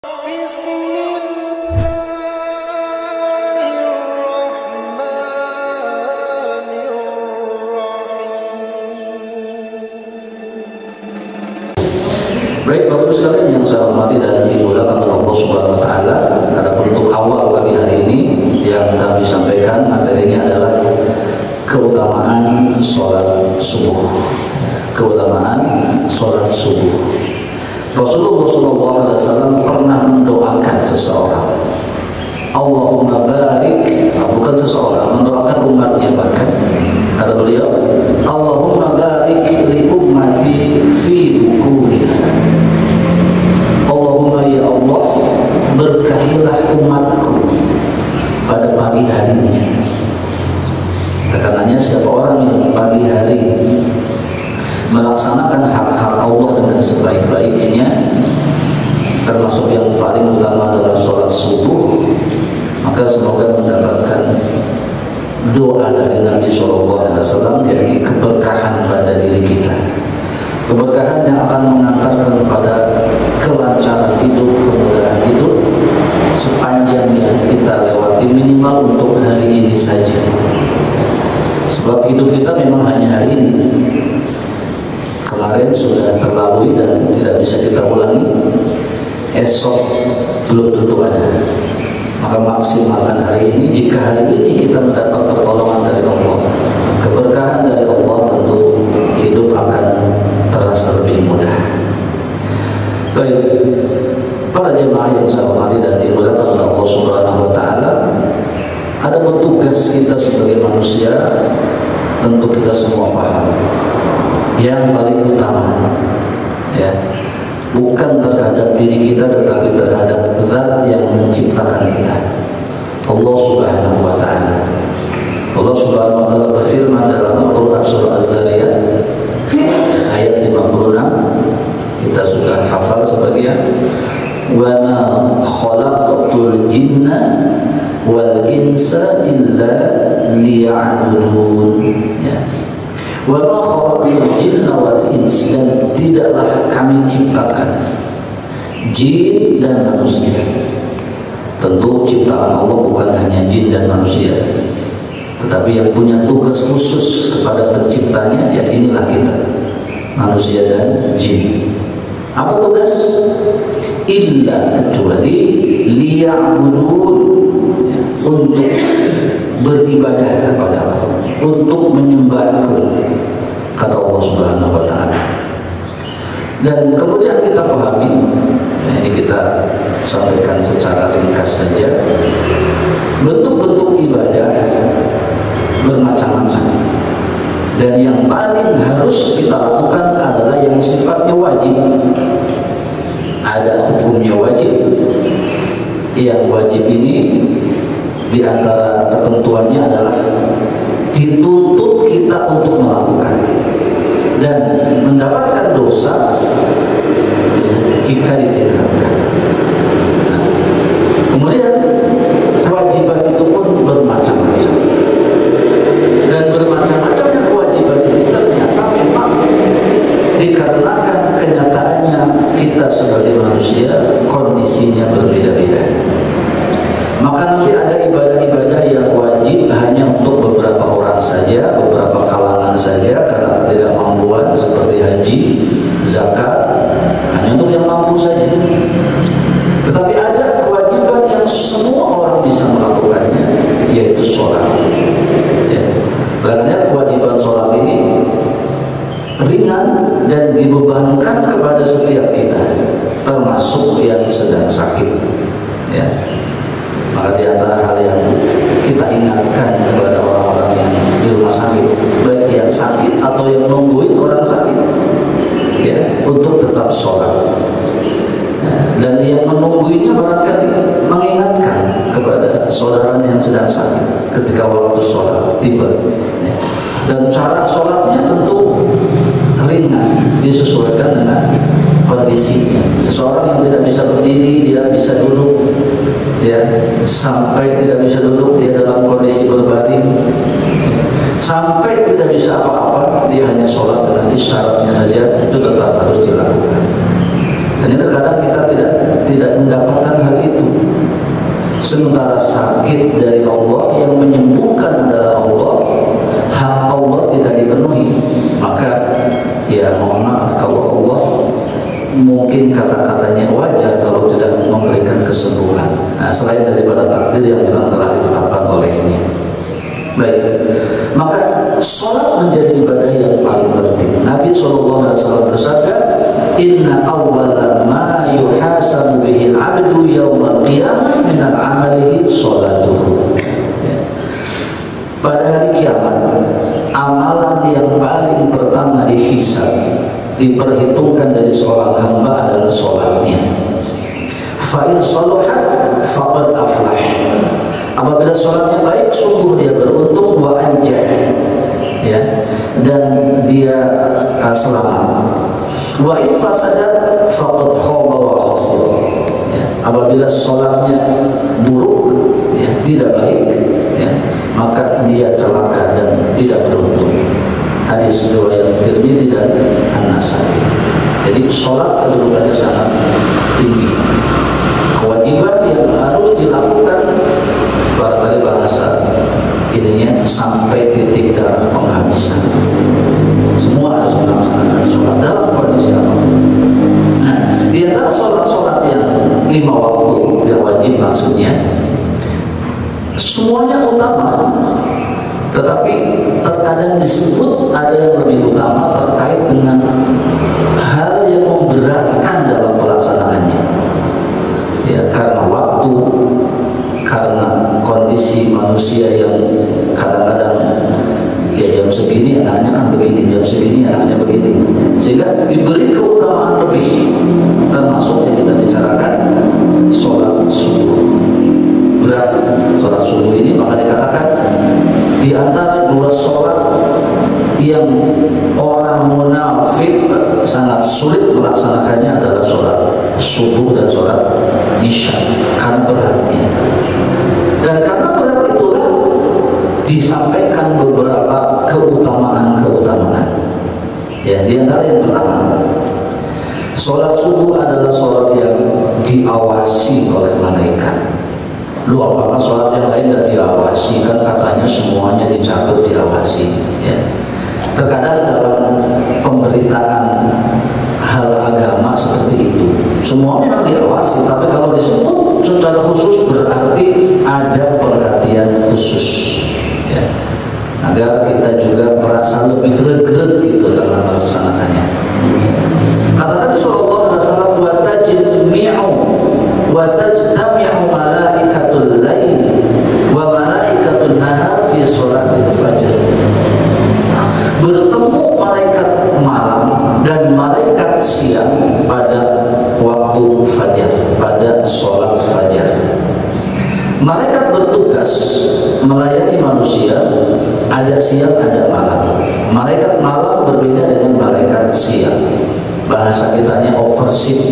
Baik Bapak sekalian yang saya hormati dan dimuliakan oleh Allah Subhanahu wa taala, ada bentuk awal pagi hari ini yang kami sampaikan materinya adalah keutamaan sholat subuh. Keutamaan sholat subuh. Rasulullah SAW pernah mendoakan seseorang. Allahumma barik, bukan seseorang, mendoakan umatnya bahkan. Kata beliau, Allahumma barik li ummati fi bukuriha. Allahumma ya Allah, berkahilah umatku pada pagi harinya. Karenanya siapa orang yang pagi hari melaksanakan hak-hak Allah dengan sebaik-baiknya, termasuk yang paling utama adalah sholat subuh, maka semoga mendapatkan doa dari Nabi SAW, yakni keberkahan pada diri kita, keberkahan yang akan mengantarkan kepada kelancaran hidup, kemudahan hidup sepanjang yang kita lewati, minimal untuk hari ini saja. Sebab hidup kita memang hanya hari ini. Kemarin sudah terlalui dan tidak bisa kita ulangi. Esok belum tentu ada. Maka maksimalkan hari ini. Jika hari ini kita mendapat pertolongan dari Allah, keberkahan dari Allah, tentu hidup akan terasa lebih mudah. Baik, para jemaah yang saya hormati dan dimuliakan oleh Allah Subhanahu wa taala, ada tugas kita sebagai manusia, tentu kita semua paham. Yang paling utama, ya, bukan terhadap diri kita, tetapi terhadap Zat yang menciptakan kita, Allah Subhanahu wa taala. Allah Subhanahu wa taala berfirman dalam Al-Qur'an surah Az-Zariyat ayat 56, kita sudah hafal sebagian, wa ma khalaqtul jinna wal insa illa liya'budun, ya. Wa ma khalaqtul jinna wal insa, dan tidaklah kami ciptakan jin dan manusia. Tentu ciptaan Allah bukan hanya jin dan manusia, tetapi yang punya tugas khusus kepada penciptanya, ya inilah kita, manusia dan jin. Apa tugas? Illa, kecuali liya'budun, ya, untuk beribadah kepada Allah, untuk menyembahku, kata Allah Subhanahu wa taala. Dan kemudian kita pahami, ya, ini kita sampaikan secara ringkas saja, bentuk-bentuk ibadah bermacam-macam, dan yang paling harus kita lakukan adalah yang sifatnya wajib. Ada hukumnya wajib. Yang wajib ini diantara ketentuannya adalah dituntut kita untuk melakukan dan mendapatkan dosa, ya, jika ditinggalkan. Nah, kemudian kewajiban itu pun bermacam-macam, dan bermacam-macamnya kewajiban ini ternyata memang dikarenakan kenyataannya kita sebagai manusia kondisinya berbeda-beda. Maka nanti ada ibadah-ibadah yang wajib hanya untuk beberapa orang saja, beberapa kalangan saja, karena ketidakmampuan, seperti haji, zakat, hanya untuk yang mampu saja. Tetapi ada kewajiban yang semua orang bisa melakukannya, yaitu sholat, ya. Karena kewajiban sholat ini ringan dan dibebankan kepada setiap kita, termasuk yang sedang sakit, ya. Maka di antara hal yang kita ingatkan kepada orang-orang yang di rumah sakit, baik yang sakit atau yang nungguin orang sakit, ya, untuk tetap sholat. Dan yang menungguinya barangkali mengingatkan kepada saudara yang sedang sakit ketika waktu sholat tiba, ya. Dan cara sholatnya tentu ringan, disesuaikan dengan kondisinya. Seseorang yang tidak bisa berdiri, dia bisa duduk, ya. Sampai tidak bisa duduk, dia dalam kondisi berbaring, ya. Sampai tidak bisa apa-apa, dia hanya sholat dengan isyaratnya saja, itu tetap harus dilakukan. Dan ini terkadang kita tidak mendapat sakit dari Allah, yang menyembuhkan adalah Allah, hak Allah tidak dipenuhi, maka ya mohon maaf kalau Allah mungkin kata-katanya wajar kalau tidak memberikan kesembuhan. Nah, selain daripada takdir yang memang telah ditetapkan olehnya. Baik, maka sholat menjadi ibadah yang paling penting. Nabi SAW bersabda, Inna awwala ma yuhasabu bihil abdu yawmal qiyamah minal amalihi sholatuhu. Pada hari kiamat, amalan yang paling pertama dihisab, diperhitungkan dari seorang hamba adalah sholatnya. Fa'in sholuhat faqad aflah. Apabila sholatnya baik, sungguh dia beruntung, wa anjah, ya, dan dia selamat. Wa in fasadat faqad khaba wa khasir. Ya, apabila sholatnya buruk, ya, tidak baik, ya, maka dia celaka dan tidak beruntung. Hadis riwayat Tirmidzi dan An-Nasai. Jadi sholat kedudukannya sangat tinggi. Kewajiban yang harus dilakukan, barangkali bahasa ininya sampai titik darah penghabisan. Semua harus melaksanakan sholat dalam kondisi apapun. Nah, di antara sholat-sholat yang 5 waktu yang wajib maksudnya, semuanya utama, tetapi terkadang disebut ada yang lebih utama terkait dengan hal yang memberatkan dalam pelaksanaannya, ya, karena waktu, karena kondisi manusia yang kadang-kadang ya jam segini anaknya kan begini, jam segini anaknya begini, sehingga diberi keutamaan lebih. Termasuk yang kita bicarakan sholat subuh. Berat sholat subuh ini, maka dikatakan di antara 2 sholat yang orang munafik sangat sulit melaksanakannya adalah sholat subuh dan sholat isya, karena beratnya. Dan karena berat itulah disampaikan beberapa keutamaan. Ya, di antara yang pertama, sholat subuh adalah sholat yang diawasi oleh malaikat. Lu apakah sholat yang lain tidak diawasi? Kan katanya semuanya dicatat, diawasi, ya. Terkadang dalam pemberitaan hal agama seperti itu, semua memang diawasi, tapi kalau disebut secara khusus berarti ada perhatian khusus, ya, agar kita juga merasa lebih greget gitu dalam melaksanakannya. Kata Nabi SAW, wa tajtami'u malaikatul lail wa malaikatul nahar fi sholatil fajr. Bertemu malaikat malam dan malaikat siang pada waktu fajar, pada sholat fajar. Malaikat bertugas melayani manusia, ada siang ada malam. Malaikat malam berbeda dengan malaikat siang. Bahasa kitanya overshift,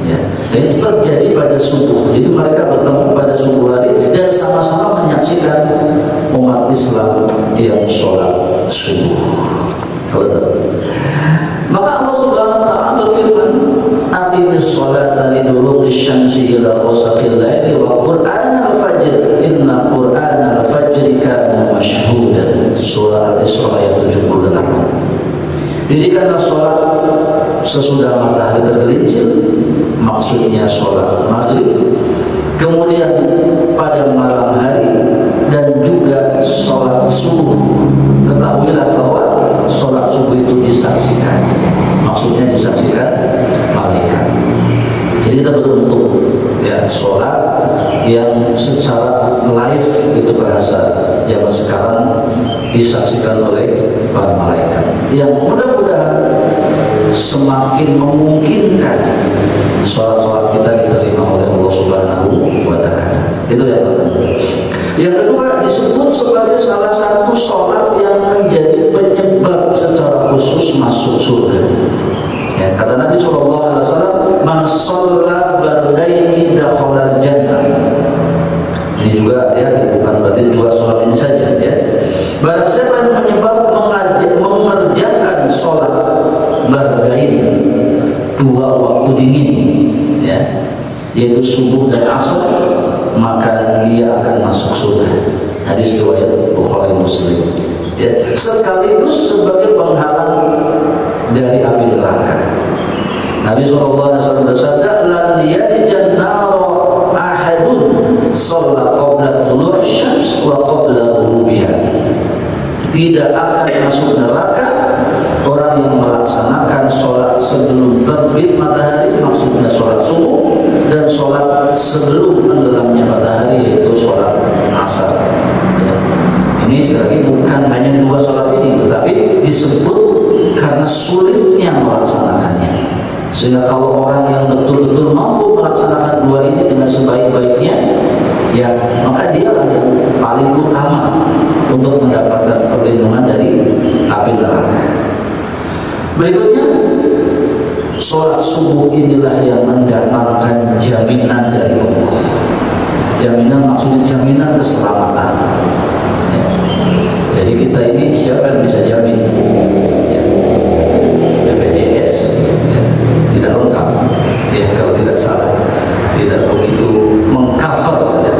ya. Dan itu terjadi pada subuh. Jadi mereka bertemu pada subuh hari dan sama-sama menyaksikan umat Islam yang sholat subuh. Maka Allah Subhanahu wa ta'ala berfirman, aqimis sholata liduluqis syamsi ila ghasaqil laili wa qur'anal fajr inna qur'anal fajri kana mashhuda. Surah Al-Isra ayat 78. Didirikanlah sholat sesudah matahari tergelincir, maksudnya sholat maghrib, kemudian pada malam hari, dan juga sholat subuh. Ketahuilah bahwa sholat subuh itu disaksikan, maksudnya disaksikan malaikat. Jadi kita beruntung, ya, sholat yang secara live, itu bahasa zaman sekarang, disaksikan oleh para malaikat, yang mudah-mudahan semakin memungkinkan sholat-sholat kita diterima oleh Allah Subhanahu wa ta'ala. Itu yang pertama. Yang kedua, disebut sebagai salah satu sholat yang menjadi penyebab secara khusus masuk surga. Ya, kata Nabi SAW, man sholla bardaini dakhalal jannah. Ini juga, ya, bukan berarti 2 sholat ini saja, ya. Barang siapa yang mengerjakan sholat bardain, 2 waktu dingin, ya, yaitu subuh dan asar, maka dia akan masuk surga. Hadis riwayat Bukhari Muslim. Ya, sekaligus sebagai penghalang dari api neraka. Nabi SAW bersabda, "Lan yalijan nara ahadun shalla qabla tulu'i syams wa qabla ghurubiha." Tidak akan masuk neraka orang yang melaksanakan sholat sebelum terbit matahari, maksudnya sholat subuh, dan sholat sebelum tenggelamnya matahari, yaitu sholat asar. Ya. Ini sekali lagi bukan hanya dua sholat ini, tetapi disebut karena sulitnya melaksanakannya. Sehingga kalau orang yang betul-betul mampu melaksanakan dua ini dengan sebaik-baiknya, ya maka dialah yang paling utama untuk mendapatkan perlindungan dari api neraka. Berikutnya, sholat subuh inilah yang mendatangkan jaminan dari Allah. Jaminan maksudnya jaminan keselamatan. Ya. Jadi kita ini siapa yang bisa jamin? Ya. BPJS ya. Tidak lengkap, ya kalau tidak salah, tidak begitu mengcover ya,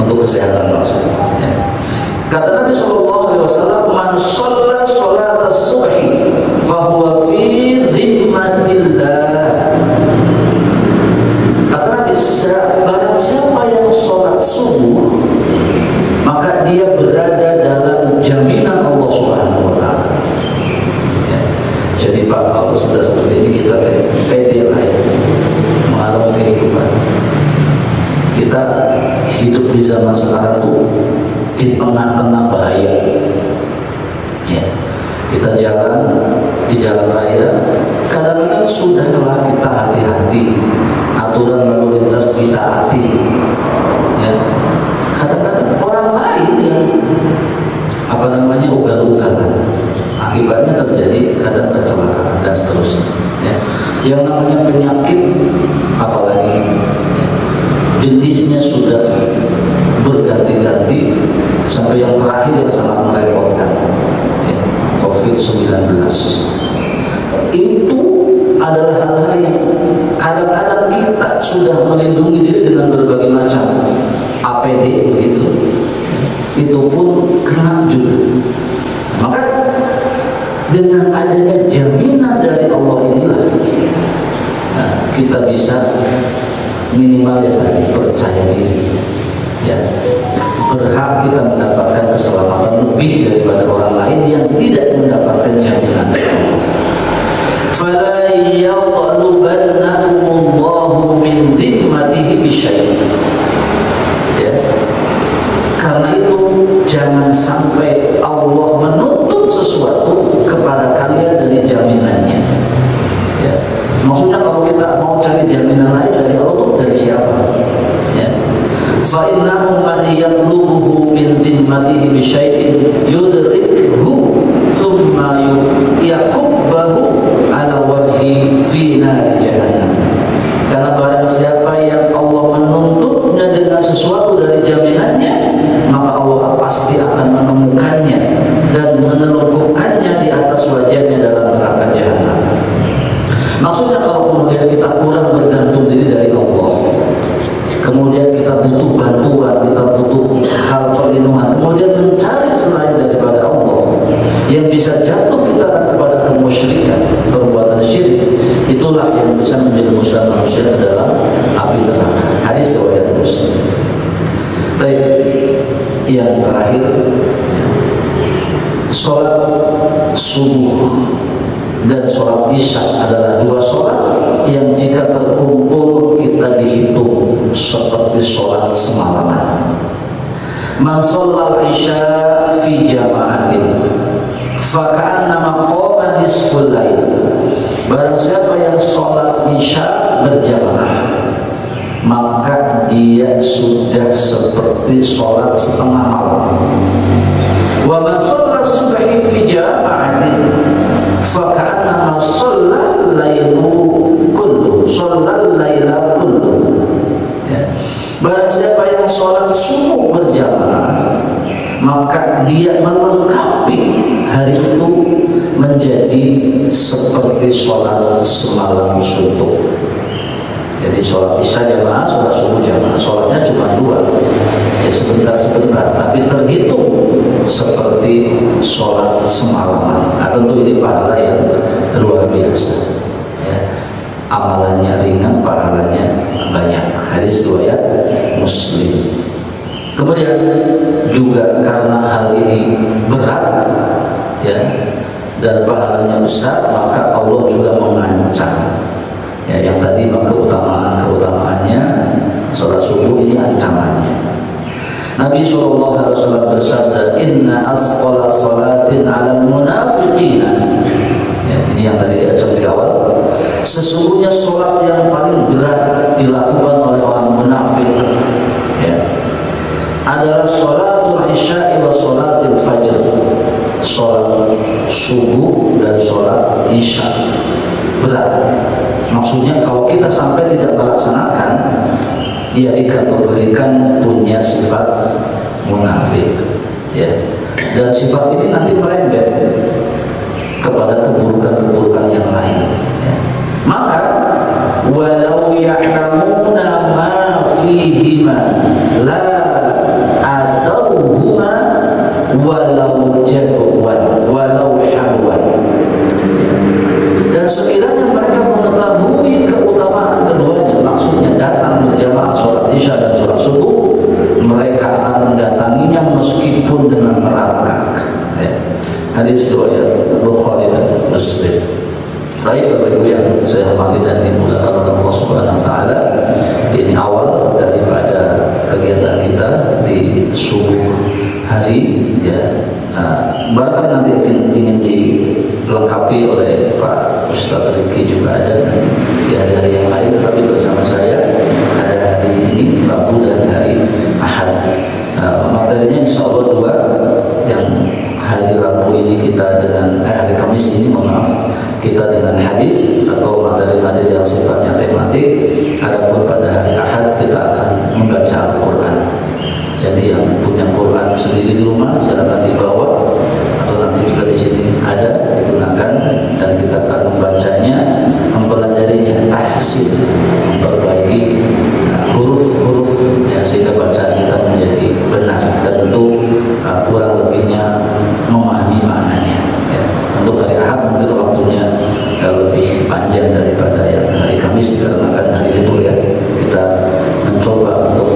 untuk kesehatan maksudnya. Ya. Kata Nabi SAW, "Man shalla sholat as-subhi fahuwa fi dhimmatillah." Kata Nabi, barang siapa yang sholat subuh, maka dia berada dalam jaminan Allah Subhanahu wa Ta'ala. Ya. Jadi Pak, kalau sudah seperti ini kita pede lah ya mengalami kehidupan. Kita hidup di zaman sekarang tuh di tengah-tengah bahaya. Ya. Kita jalan di jalan raya, kadang-kadang sudahlah kita hati-hati, aturan lalu lintas kita hati. Ya. Kadang-kadang orang lain yang ugal-ugalan, akibatnya terjadi kadang kecelakaan dan seterusnya. Ya. Yang namanya penyakit, apalagi ya, jenisnya sudah berganti-ganti sampai yang terakhir yang sangat merepotkan, ya, COVID-19. Itu adalah hal-hal yang kadang-kadang kita sudah melindungi diri dengan berbagai macam APD begitu, itu pun kena juga. Maka dengan adanya jaminan dari Allah inilah, nah, kita bisa minimal ya tadi percaya diri, ya, berhak kita mendapatkan keselamatan lebih daripada orang lain yang tidak mendapatkan jaminan dari Allah. Fala yaglubannakumullahu min dhimmatihi bisyai'. Ya. Karena itu jangan sampai Allah menuntut sesuatu kepada kalian dari jaminannya. Ya. Maksudnya kalau kita mau cari jaminan lain dari Allah, dari siapa? Ya. Fa innahu man yaglubuhu min dhimmatihi bisyai'in yudrikhu thumma yakubbahu ala wajhi fi nari jahannam. Karena barang siapa yang Allah menuntutnya dengan sesuatu dari jaminannya, maka Allah pasti akan menemukannya dan menelungkupkannya di atas wajahnya dalam neraka jahanam. Maksudnya kalau kemudian kita kurang bergantung diri dari Allah, kemudian kita butuh bantuan, kita butuh hal perlindungan, kemudian mencari selain daripada Allah yang bisa jatuh kita kepada kemusyrikan, perbuatan syirik, itulah yang bisa menjerumuskan manusia ke dalam api neraka. Hadis riwayat Muslim. Baik, yang terakhir, sholat subuh dan sholat isya adalah dua sholat yang jika terkumpul kita dihitung seperti sholat semalaman. Man shallal isya fi jama'atin faka'annama qama nisful lail. Barang siapa yang sholat isya berjamaah, maka dia sudah seperti sholat setengah malam. Wa man shalla subhi fi jama'atin faka'annama shallal lailu kullu, shallal laila kullu. Ya. Barang siapa yang sholat subuh berjamaah, maka dia melengkapi hari itu menjadi seperti sholat semalam suntuk. Jadi sholat isya jamaah, sholat subuh jamaah, sholatnya juga karena hal ini berat ya dan pahalanya besar, maka Allah juga mengancam ya, yang tadi keutamaannya sholat subuh ini ancamannya. Nabi SAW bersabda, inna asqala salatin 'alal munafiqina ya, ini yang tadi diancam di awal, sesungguhnya sholat yang paling berat dilakukan oleh orang munafik ya, adalah sholatul isya'i wa sholatul fajr, sholat subuh dan sholat isya. Berat, maksudnya kalau kita sampai tidak melaksanakan, ia dikategorikan punya sifat munafik ya. Dan sifat ini nanti merembet kepada keburukan-keburukan yang lain ya. Maka walau ya'lamuna ma fihima la atauhuma walau jadwan walau halwan. Dan sekiranya mereka mengetahui keutamaan keduanya, maksudnya datang berjamaah sholat isya dan sholat subuh, mereka akan mendatanginya meskipun dengan merangkak ya. Hadis riwayat Bukhari dan Muslim. Baik Bapak Ibu yang saya hormati dan dimuliakan oleh Allah Subhanahu wa taala, ini awal daripada kegiatan kita di subuh hari ya. Bahkan nanti ingin dilengkapi oleh Pak Ustadz Riki juga ada nanti di hari-hari yang lain, tetapi bersama saya ada hari ini Rabu dan hari Ahad. Materinya insya Allah dua, yang hari Rabu ini kita dengan hari Kamis ini kita dengan hadis atau materi-materi yang sifatnya tematik. Adapun pada hari Ahad kita akan membaca Al-Quran. Jadi yang punya Quran sendiri di rumah silakan dibawa, atau nanti juga di sini ada digunakan, dan kita akan membacanya, mempelajarinya, tahsin, memperbaiki huruf-huruf ya, sehingga bacaan kita menjadi benar, dan tentu kurang lebihnya memahami maknanya ya. Untuk hari Ahad mungkin waktunya lebih panjang daripada yang hari Kamis dikarenakan hari libur ya. Kita mencoba untuk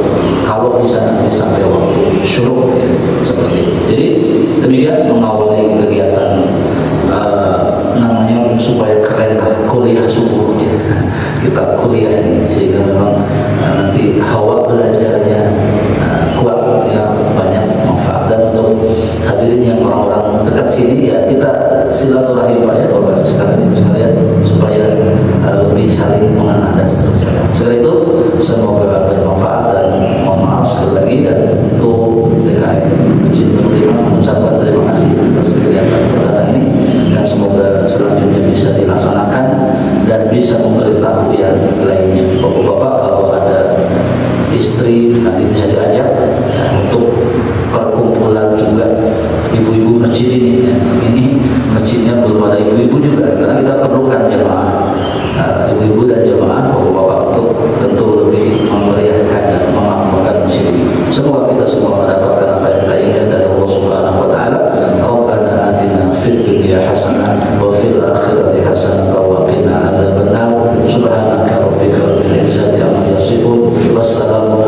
kalau bisa nanti sampai waktu syuruk ya, seperti itu. Jadi demikian mengawali kegiatan namanya supaya keren lah, kuliah subuh ya. Kita kuliah ini sehingga memang nanti hawa belajarnya kuat ya, banyak manfaat. Dan untuk hadirin yang orang-orang dekat sini ya, kita silaturahim Pak ya, Bapak sekalian supaya lebih saling mengenal dan seterusnya. Setelah itu semoga bermanfaat, dan mohon maaf sekali lagi, dan tentu DKM Masjid Nurul Iman mengucapkan terima kasih atas kegiatan perdana ini, dan semoga selanjutnya bisa dilaksanakan dan bisa memberitahu yang lainnya. Bapak-bapak kalau ada istri nanti bisa diajak ya, untuk perkumpulan juga ibu-ibu masjid ini ya. Ini masjidnya belum ada ibu-ibu juga, karena kita perlukan jamaah ibu-ibu dan jamaah bapak-bapak untuk tentu lebih memeriahkan dan memakmurkan masjid ini. Semoga kita semua mendapatkan apa yang kita inginkan dari Allah Subhanahu wa taala. Rabbana atina fid dunya hasanah wa fil akhirati hasanah wa qina adzabannar. Subhanaka rabbika rabbil izzati amma yasifun. Wassalamu